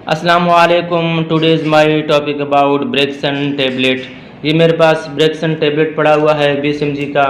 अस्सलामुअलैकुम। Today's my topic about ब्रेक्सन tablet. ये मेरे पास ब्रेक्सन टेबलेट पड़ा हुआ है 20 mg का।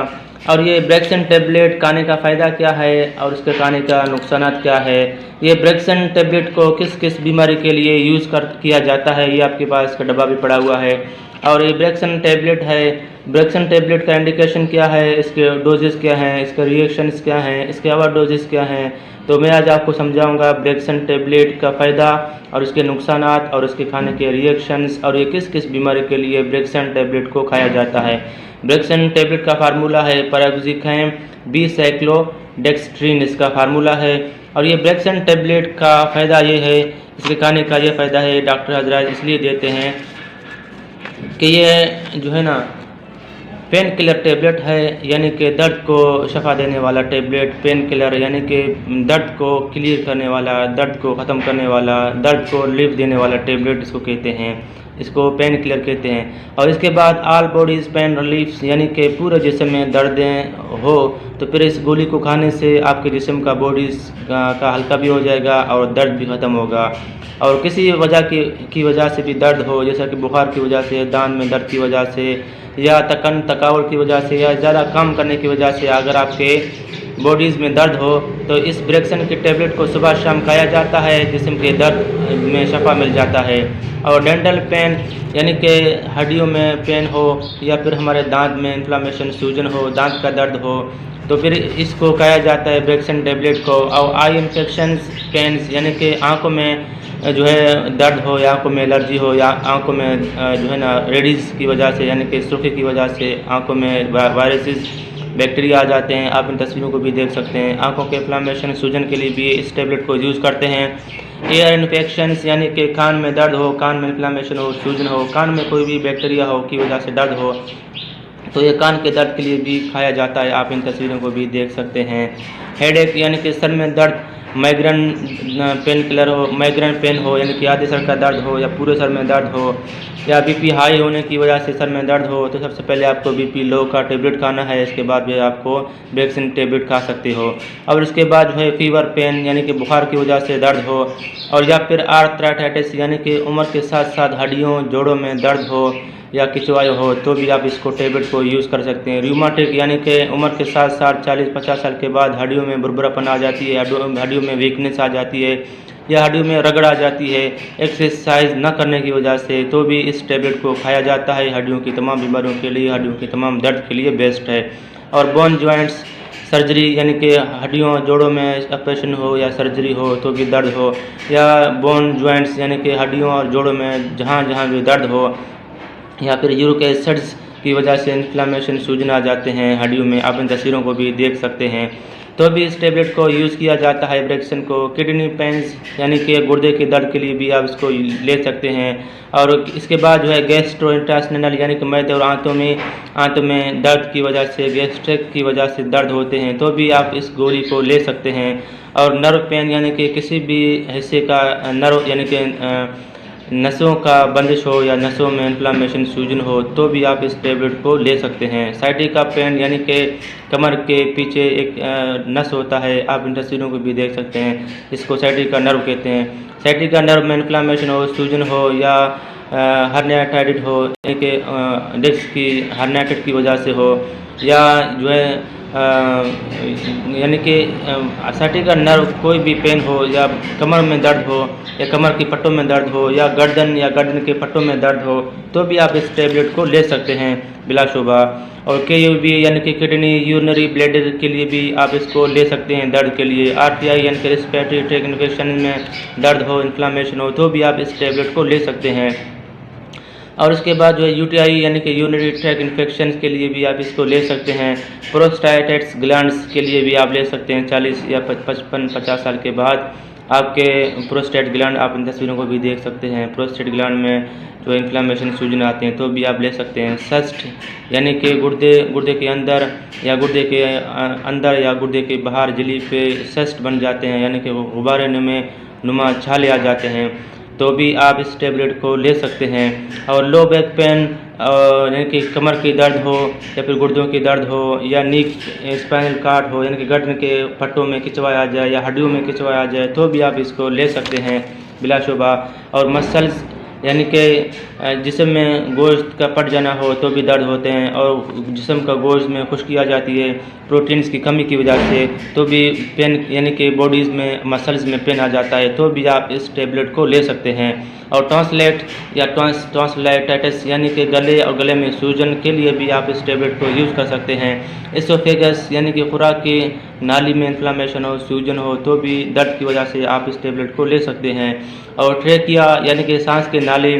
और ये ब्रेक्सन टेबलेट खाने का फ़ायदा क्या है और उसके खाने का नुकसान क्या है, ये ब्रेक्सन टेबलेट को किस किस बीमारी के लिए यूज़ किया जाता है, ये आपके पास इसका डब्बा भी पड़ा हुआ है। और ये ब्रेक्सन टेबलेट है, ब्रेक्सन टेबलेट का इंडिकेशन क्या है, इसके डोजेस क्या हैं, इसके रिएक्शंस क्या हैं, इसके ओवर डोजेस क्या हैं। तो मैं आज आपको समझाऊंगा ब्रेक्सन टेबलेट का फ़ायदा और उसके नुकसानात और उसके खाने के रिएक्शंस और ये किस किस बीमारी के लिए ब्रेक्सन टेबलेट को खाया जाता है। ब्रेक्सन टेबलेट का फार्मूला है पैराक्सिलिन 20 साइक्लोडेक्स्ट्रिन, इसका फार्मूला है। और ये ब्रेक्सन टेबलेट का फ़ायदा ये है, इसके खाने का ये फ़ायदा है, डॉक्टर हजरात इसलिए देते हैं कि ये जो है ना पेन किलर टेबलेट है, यानी कि दर्द को शफा देने वाला टेबलेट। पेन किलर यानी कि दर्द को क्लियर करने वाला, दर्द को ख़त्म करने वाला, दर्द को रिलीफ देने वाला टेबलेट इसको कहते हैं, इसको पेन किलर कहते हैं। और इसके बाद ऑल बॉडीज़ पेन रिलीफ, यानी कि पूरे जिस्म में दर्दें हो तो फिर इस गोली को खाने से आपके जिस्म का बॉडीज़ का हल्का भी हो जाएगा और दर्द भी ख़त्म होगा। और किसी वजह की वजह से भी दर्द हो, जैसा कि बुखार की वजह से, दांत में दर्द की वजह से, या थकावट की वजह से, या ज़्यादा काम करने की वजह से अगर आपके बॉडीज़ में दर्द हो तो इस ब्रेक्सन की टेबलेट को सुबह शाम खाया जाता है, जिस्म के दर्द में शफा मिल जाता है। और डेंटल पेन यानी कि हड्डियों में पेन हो या फिर हमारे दांत में इन्फ्लामेशन, सूजन हो, दांत का दर्द हो तो फिर इसको खाया जाता है ब्रेक्सन टेबलेट को। और आई इन्फेक्शंस पेन्स यानी कि आँखों में जो है दर्द हो या आँखों में एलर्जी हो या आँखों में जो है ना रेडिस की वजह से यानी कि सूखे की वजह से आँखों में वायरसेस, बैक्टीरिया आ जाते हैं। आप इन तस्वीरों को भी देख सकते हैं। आँखों के इन्फ्लामेशन, सूजन के लिए भी इस टेबलेट को यूज़ करते हैं। एयर इन्फेक्शंस यानी कि कान में दर्द हो, कान में इन्फ्लामेशन हो, सूजन हो, कान में कोई भी बैक्टीरिया हो की वजह से दर्द हो तो ये कान के दर्द के लिए भी खाया जाता है। आप इन तस्वीरों को भी देख सकते हैं। हेडेक यानी कि सर में दर्द, माइग्रेन पेन किलर हो, माइग्रेन पेन हो यानी कि आधे सर का दर्द हो या पूरे सर में दर्द हो, या बीपी हाई होने की वजह से सर में दर्द हो तो सबसे पहले आपको बीपी लो का टेबलेट खाना है। इसके बाद भी आपको ब्रेक्सन टेबलेट खा सकते हो। और इसके बाद जो है फीवर पेन यानी कि बुखार की वजह से दर्द हो, और या फिर आर्थराइटिस यानी कि उम्र के साथ साथ हड्डियों जोड़ों में दर्द हो या खिंचवाई हो तो भी आप इसको टेबलेट को यूज़ कर सकते हैं। rheumatic यानी कि उम्र के साथ साथ 40-50 साल के बाद हड्डियों में बुरबुरापन आ जाती है, हड्डियों में वीकनेस आ जाती है या हड्डियों में रगड़ आ जाती है एक्सरसाइज न करने की वजह से, तो भी इस टेबलेट को खाया जाता है। हड्डियों की तमाम बीमारियों के लिए, हड्डियों के तमाम दर्द के लिए बेस्ट है। और बोन जॉइंट्स सर्जरी यानी कि हड्डियों जोड़ों में ऑपरेशन हो या सर्जरी हो तो भी दर्द हो, या बोन जॉइंट्स यानी कि हड्डियों और जोड़ों में जहाँ जहाँ भी दर्द हो, या फिर यूरिक एसिड्स की वजह से इन्फ्लामेशन, सूजन आ जाते हैं हड्डियों में। आप इन तस्वीरों को भी देख सकते हैं। तो भी इस टेबलेट को यूज़ किया जाता है ब्रेक्सन को। किडनी पेंस यानी कि गुर्दे के दर्द के लिए भी आप इसको ले सकते हैं। और इसके बाद जो है गैस्ट्रोइंटेस्टिनल यानी कि मैदे और आंतों में दर्द की वजह से, गैस्ट्रिक की वजह से दर्द होते हैं तो भी आप इस गोली को ले सकते हैं। और नर्व पेन यानी कि किसी भी हिस्से का नर्व यानी कि नसों का बंदिश हो या नसों में इन्फ्लामेशन, सूजन हो तो भी आप इस टेबलेट को ले सकते हैं। साइटिका पेन यानी कि कमर के पीछे एक नस होता है, आप इन तस्वीरों को भी देख सकते हैं, इसको साइटिका नर्व कहते हैं। साइटिका नर्व में इन्फ्लामेशन हो, सूजन हो या हर्नियाटाइटिस हो यानी कि डिस्क की हर्नियाटाइटिस की वजह से हो, या जो है यानी कि साइटिका नर्व कोई भी पेन हो, या कमर में दर्द हो या कमर की पट्टों में दर्द हो या गर्दन के पट्टों में दर्द हो तो भी आप इस टेबलेट को ले सकते हैं बिलाशुबा। और KUB यानी कि किडनी यूरिनरी ब्लैडर के लिए भी आप इसको ले सकते हैं दर्द के लिए। RTI यानी कि रेस्पिरेटरी ट्रैक इन्फेक्शन में दर्द हो, इन्फ्लामेशन हो तो भी आप इस टेबलेट को ले सकते हैं। और उसके बाद जो है UTI यानी कि यूरिनरी ट्रैक इन्फेक्शन के लिए भी आप इसको ले सकते हैं। प्रोस्टाटाइटिस ग्लैंड्स के लिए भी आप ले सकते हैं। 40 या 55-50 साल के बाद आपके प्रोस्टेट ग्लैंड, आप इन तस्वीरों को भी देख सकते हैं, प्रोस्टेट ग्लैंड में जो इन्फ्लामेशन, सूजन आते हैं तो भी आप ले सकते हैं। सस्ट यानी कि गुर्दे के अंदर या गुर्दे के बाहर झिल्ली पे सस्ट बन जाते हैं यानी कि गुब्बारे नुमा छाले आ जाते हैं तो भी आप इस टेबलेट को ले सकते हैं। और लो बैक पेन यानी कि कमर की दर्द हो या फिर गुर्दों की दर्द हो या नीक स्पाइनल कार्ड हो यानी कि गर्दन के पट्टों में खिंचवाया आ जाए या हड्डियों में खिंचवाया आ जाए तो भी आप इसको ले सकते हैं। बिलाशुबा। और मसल्स यानी कि जिस्म में गोश्त का पट जाना हो तो भी दर्द होते हैं, और जिस्म का गोश्त में खुश्की आ जाती है प्रोटीन्स की कमी की वजह से, तो भी पेन यानी कि बॉडीज़ में मसल्स में पेन आ जाता है, तो भी आप इस टेबलेट को ले सकते हैं। और टॉन्सिलेट या टॉन्सिलाइटिस यानी कि गले और गले में सूजन के लिए भी आप इस टेबलेट को यूज़ कर सकते हैं। इसोफेगस यानी कि खुराक की नाली में इन्फ्लामेशन हो, सूजन हो, तो भी दर्द की वजह से आप इस टेबलेट को ले सकते हैं। और ट्रेकिया यानी कि सांस के नाली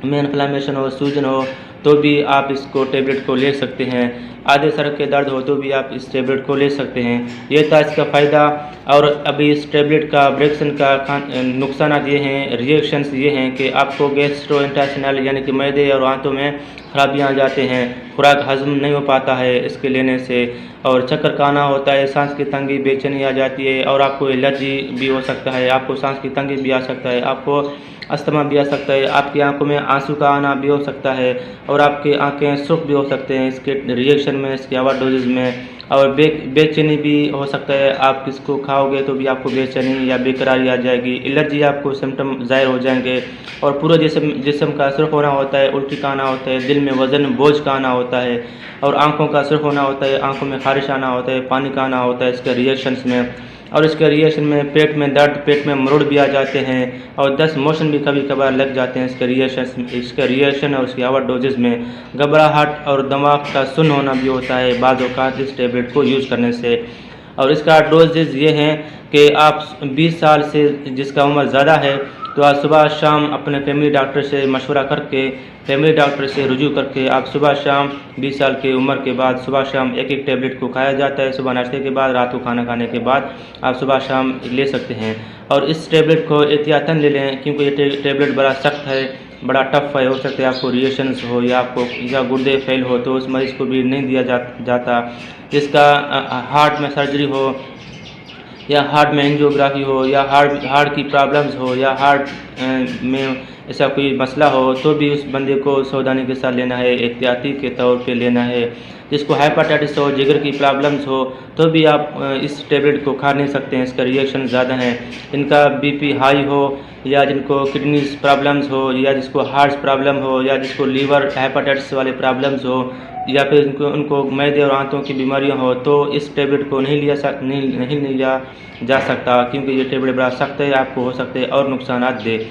में इन्फ्लामेशन हो, सूजन हो, तो भी आप इसको टेबलेट को ले सकते हैं। आधे सर के दर्द हो तो भी आप इस टेबलेट को ले सकते हैं। ये था इसका फ़ायदा। और अभी इस टेबलेट का ब्रेक्सिन का नुकसान ये हैं, रिएक्शंस ये हैं कि आपको गैस्ट्रोइंटेस्टिनल यानी कि मैदे और आंतों में खराबियाँ आ जाते हैं, खुराक हजम नहीं हो पाता है इसके लेने से, और चक्कर का आना होता है, सांस की तंगी, बेचैनी आ जाती है, और आपको एलर्जी भी हो सकता है, आपको सांस की तंगी भी आ सकता है, आपको अस्थमा भी आ सकता है, आपकी आंखों में आंसू का आना भी हो सकता है, और आपकी आंखें सुर्ख भी हो सकते हैं इसके रिएक्शन में, इसके ओवरडोजेज में। और बेचैनी भी हो सकता है, आप किसको खाओगे तो भी आपको बेचैनी या बेकरारी आ जाएगी, एलर्जी आपको सिम्टम ज़ाहिर हो जाएंगे, और पूरे जिस्म का सुर्ख होना होता है, उल्टी का आना होता है, दिल में वज़न बोझ का आना होता है, और आंखों का सुर्ख होना होता है, आंखों में खारिश आना होता है, पानी का आना होता है इसके रिएक्शंस में। और इसके रिएक्शन में पेट में दर्द, पेट में मरोड़ भी आ जाते हैं, और 10 मोशन भी कभी कभार लग जाते हैं इसके रिएक्शन और इसके ओवरडोजेज में। घबराहट और दिमाग का सुन्न होना भी होता है बाज़ औक़ात इस टेबलेट को यूज़ करने से। और इसका डोजेज ये हैं कि आप 20 साल से जिसका उम्र ज़्यादा है तो आप सुबह शाम अपने फैमिली डॉक्टर से मशवरा करके, फैमिली डॉक्टर से रुजू करके आप सुबह शाम 20 साल की उम्र के बाद सुबह शाम एक एक टेबलेट को खाया जाता है। सुबह नाश्ते के बाद, रात को खाना खाने के बाद आप सुबह शाम ले सकते हैं। और इस टेबलेट को एहतियातन ले लें, क्योंकि ये टेबलेट बड़ा सख्त है, बड़ा टफ है। हो सकता है आपको रिएक्शंस हो या गुर्दे फेल हो तो उस मरीज़ को भी नहीं दिया जाता। जिसका हार्ट में सर्जरी हो, या हार्ट में एंजियोग्राफी हो, या हार्ट की प्रॉब्लम्स हो, या हार्ट में ऐसा कोई मसला हो, तो भी उस बंदे को सावधानी के साथ लेना है, एहतियाती के तौर पे लेना है। जिसको हाइपरटाइटिस हो, जिगर की प्रॉब्लम्स हो, तो भी आप इस टेबलेट को खा नहीं सकते हैं, इसका रिएक्शन ज़्यादा है। जिनका बीपी हाई हो, या जिनको किडनीज प्रॉब्लम्स हो, या जिसको हार्ट प्रॉब्लम हो, या जिसको लीवर हाइपरटाइटिस वाले प्रॉब्लम्स हो, या फिर उनको मैदे और आंतों की बीमारियां हो, तो इस टेबलेट को नहीं लिया जा सकता, क्योंकि ये टेबलेट बड़ा सख्त है, आपको हो सकते हैं और नुकसानात दे।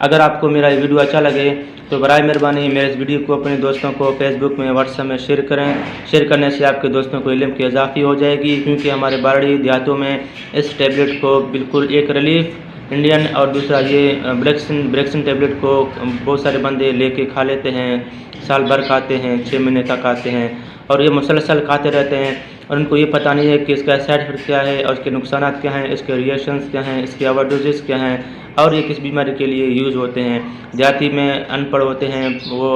अगर आपको मेरा ये वीडियो अच्छा लगे तो बराए मेहरबानी मेरे इस वीडियो को अपने दोस्तों को फेसबुक में, व्हाट्सएप में शेयर करें। शेयर करने से आपके दोस्तों को इल्म की इजाफी हो जाएगी, क्योंकि हमारे बारड़ी देहातों में इस टेबलेट को बिल्कुल एक रिलीफ इंडियन, और दूसरा ये ब्रेक्सिन टेबलेट को बहुत सारे बंदे लेके खा लेते हैं, साल भर खाते हैं, 6 महीने तक खाते हैं, और ये मुसलसल खाते रहते हैं, और उनको ये पता नहीं है कि इसका साइड इफेक्ट क्या है, और इसके नुकसानात क्या हैं, इसके रिएक्शंस क्या हैं, इसके ओवरडोजेस क्या हैं, और ये किस बीमारी के लिए यूज़ होते हैं। देहाती में अनपढ़ होते हैं, वो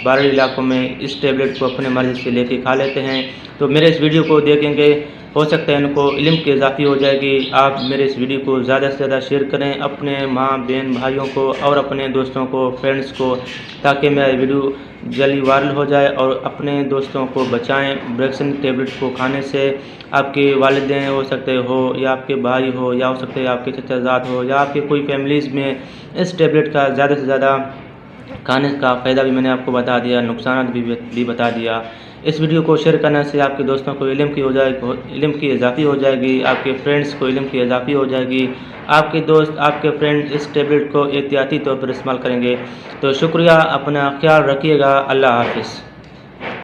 बाहरी इलाकों में इस टेबलेट को अपने मर्ज़ी से लेके खा लेते हैं। तो मेरे इस वीडियो को देखेंगे, हो सकता है इनको इल्म की इजाफी हो जाएगी। आप मेरे इस वीडियो को ज़्यादा से ज़्यादा शेयर करें अपने माँ, बहन, भाइयों को, और अपने दोस्तों को, फ्रेंड्स को, ताकि मेरा वीडियो जल्दी वायरल हो जाए, और अपने दोस्तों को बचाएं ब्रेक्सिन टेबलेट को खाने से। आपके वालिदैन हो सकते हो, या आपके भाई हो, या हो सकते हैं आपके चचाजाद हो, या आपके कोई फैमिलीज़ में इस टेबलेट का ज़्यादा से ज़्यादा खाने का फ़ायदा भी मैंने आपको बता दिया, नुकसान भी बता दिया। इस वीडियो को शेयर करने से आपके दोस्तों को इल्म की इजाफी हो जाएगी, आपके फ्रेंड्स को इल्म की इजाफी हो जाएगी, आपके दोस्त, आपके फ्रेंड इस टेबलेट को एहतियाती तौर पर इस्तेमाल करेंगे। तो शुक्रिया, अपना ख्याल रखिएगा। अल्लाह हाफ़िज़।